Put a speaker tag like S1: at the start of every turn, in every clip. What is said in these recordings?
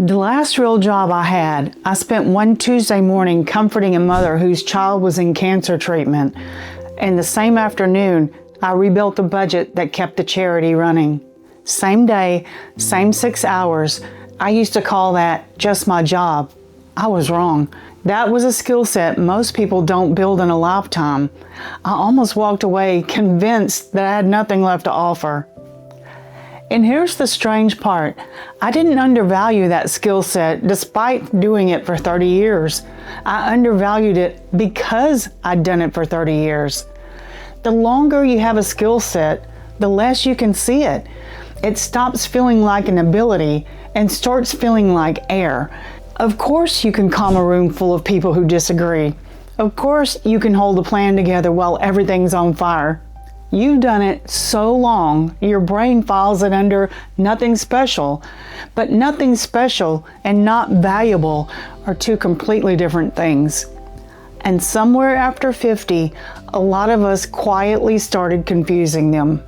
S1: The last real job I had, I spent one Tuesday morning comforting a mother whose child was in cancer treatment. And the same afternoon, I rebuilt the budget that kept the charity running. Same day, same 6 hours. I used to call that just my job. I was wrong. That was a skill set most people don't build in a lifetime. I almost walked away convinced that I had nothing left to offer. And here's the strange part. I didn't undervalue that skill set despite doing it for 30 years. I undervalued it because I'd done it for 30 years. The longer you have a skill set, the less you can see it. It stops feeling like an ability and starts feeling like air. Of course you can calm a room full of people who disagree. Of course you can hold a plan together while everything's on fire. You've done it so long, your brain files it under nothing special. But nothing special and not valuable are two completely different things. And somewhere after 50, a lot of us quietly started confusing them.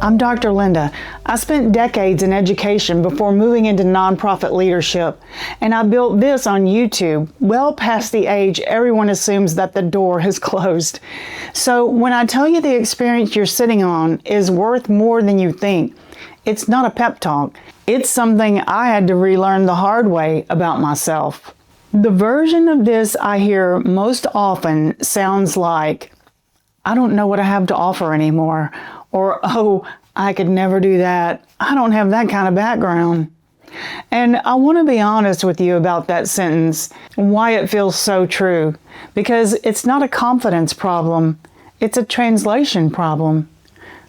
S1: I'm Dr. Linda. I spent decades in education before moving into nonprofit leadership, and I built this on YouTube, well past the age everyone assumes that the door has closed. So when I tell you the experience you're sitting on is worth more than you think, it's not a pep talk. It's something I had to relearn the hard way about myself. The version of this I hear most often sounds like, I don't know what I have to offer anymore. Or, oh, I could never do that. I don't have that kind of background. And I want to be honest with you about that sentence and why it feels so true. Because it's not a confidence problem. It's a translation problem.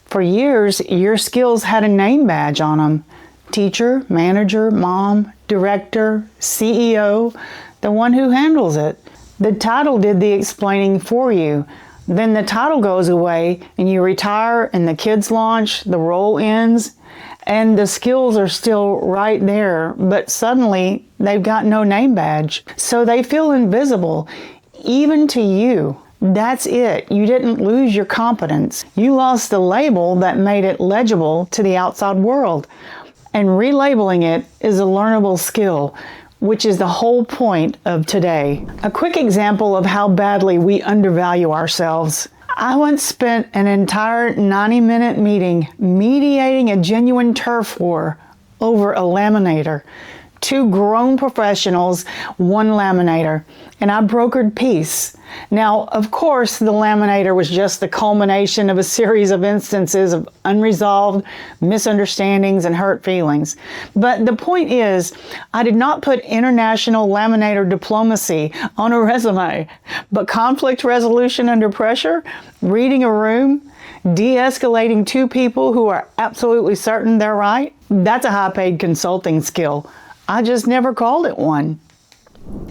S1: For years, your skills had a name badge on them. Teacher, manager, mom, director, CEO, the one who handles it. The title did the explaining for you. Then the title goes away and you retire and the kids launch, the role ends, and the skills are still right there, but suddenly they've got no name badge. So they feel invisible, even to you. That's it. You didn't lose your competence. You lost the label that made it legible to the outside world. And relabeling it is a learnable skill, which is the whole point of today. A quick example of how badly we undervalue ourselves. I once spent an entire 90-minute meeting mediating a genuine turf war over a laminator. 2 grown professionals, 1 laminator, and I brokered peace. Now, of course, the laminator was just the culmination of a series of instances of unresolved misunderstandings and hurt feelings. But the point is, I did not put international laminator diplomacy on a resume, but conflict resolution under pressure, reading a room, de-escalating 2 people who are absolutely certain they're right, that's a high-paid consulting skill. I just never called it one.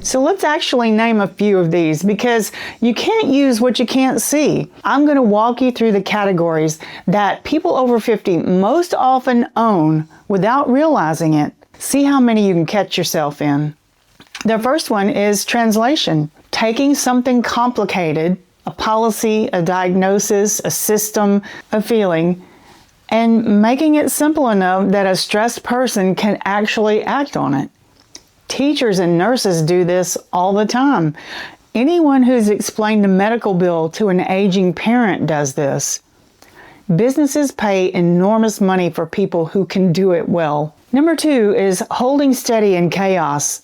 S1: So let's actually name a few of these because you can't use what you can't see. I'm going to walk you through the categories that people over 50 most often own without realizing it. See how many you can catch yourself in. The first one is translation. Taking something complicated, a policy, a diagnosis, a system, a feeling, and making it simple enough that a stressed person can actually act on it. Teachers and nurses do this all the time. Anyone who's explained a medical bill to an aging parent does this. Businesses pay enormous money for people who can do it well. Number 2 is holding steady in chaos.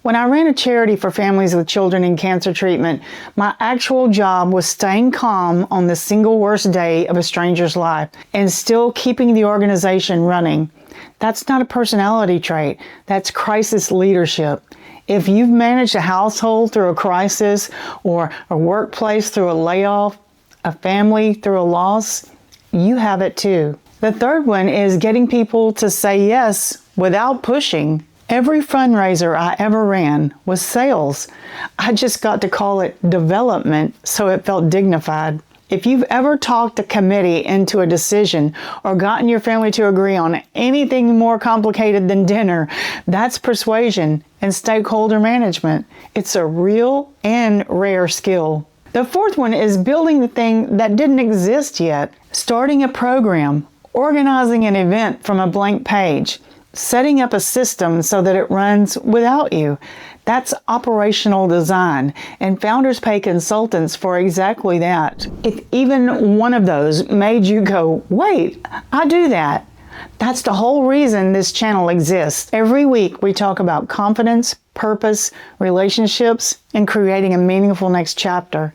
S1: When I ran a charity for families with children in cancer treatment, my actual job was staying calm on the single worst day of a stranger's life and still keeping the organization running. That's not a personality trait. That's crisis leadership. If you've managed a household through a crisis or a workplace through a layoff, a family through a loss, you have it too. The third one is getting people to say yes without pushing. Every fundraiser I ever ran was sales. I just got to call it development so it felt dignified. If you've ever talked a committee into a decision or gotten your family to agree on anything more complicated than dinner, that's persuasion and stakeholder management. It's a real and rare skill. The fourth one is building the thing that didn't exist yet, starting a program, organizing an event from a blank page. setting up a system so that it runs without you. That's operational design, and founders pay consultants for exactly that. If even one of those made you go, wait, I do that, that's the whole reason this channel exists. Every week we talk about confidence, purpose, relationships, and creating a meaningful next chapter.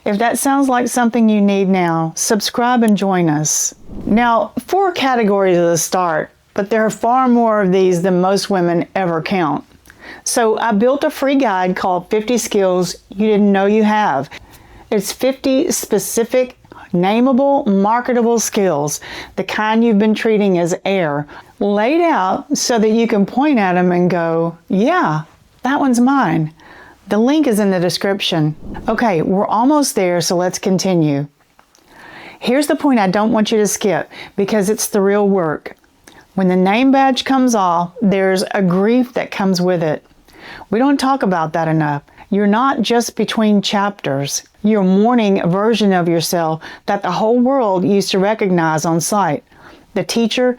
S1: If that sounds like something you need now, subscribe and join us. Now, 4 categories at the start, but there are far more of these than most women ever count. So I built a free guide called 50 Skills You Didn't Know You Have. It's 50 specific, nameable, marketable skills, the kind you've been treating as air, laid out so that you can point at them and go, yeah, that one's mine. The link is in the description. Okay, we're almost there, so let's continue. Here's the point I don't want you to skip, because it's the real work. When the name badge comes off, there's a grief that comes with it. We don't talk about that enough. You're not just between chapters. You're mourning a version of yourself that the whole world used to recognize on sight. The teacher,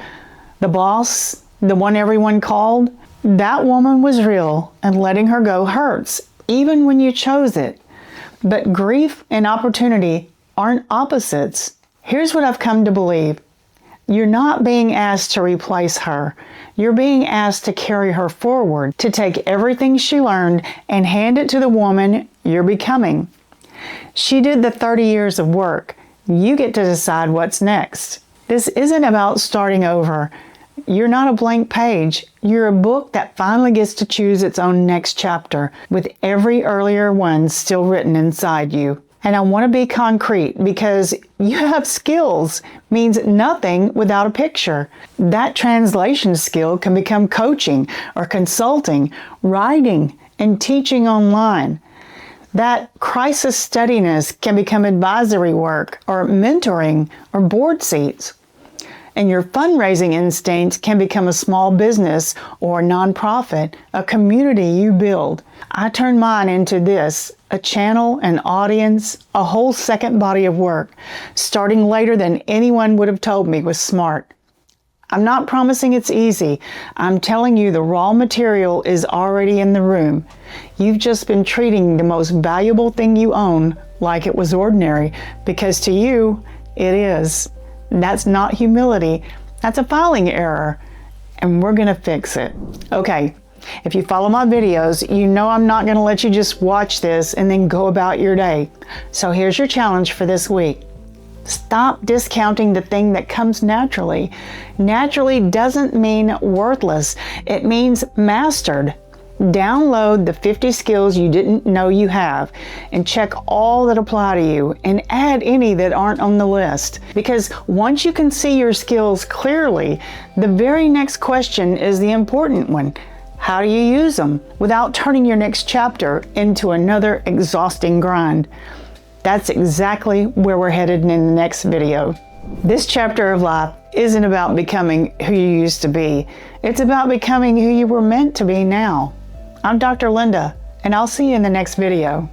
S1: the boss, the one everyone called, that woman was real, and letting her go hurts, even when you chose it. But grief and opportunity aren't opposites. Here's what I've come to believe. You're not being asked to replace her. You're being asked to carry her forward, to take everything she learned and hand it to the woman you're becoming. She did the 30 years of work. You get to decide what's next. This isn't about starting over. You're not a blank page. You're a book that finally gets to choose its own next chapter, with every earlier one still written inside you. And I want to be concrete, because you have skills means nothing without a picture. That translation skill can become coaching or consulting, writing, and teaching online. That crisis steadiness can become advisory work or mentoring or board seats. And your fundraising instincts can become a small business or a nonprofit, a community you build. I turned mine into this, a channel, an audience, a whole second body of work, starting later than anyone would have told me was smart. I'm not promising it's easy. I'm telling you the raw material is already in the room. You've just been treating the most valuable thing you own like it was ordinary, because to you, it is. That's not humility. That's a filing error, and we're gonna fix it. Okay, if you follow my videos, you know I'm not gonna let you just watch this and then go about your day. So here's your challenge for this week. Stop discounting the thing that comes naturally. Naturally doesn't mean worthless. It means mastered. Download the 50 skills you didn't know you have and check all that apply to you, and add any that aren't on the list. Because once you can see your skills clearly, the very next question is the important one. How do you use them without turning your next chapter into another exhausting grind? That's exactly where we're headed in the next video. This chapter of life isn't about becoming who you used to be. It's about becoming who you were meant to be now. I'm Dr. Linda, and I'll see you in the next video.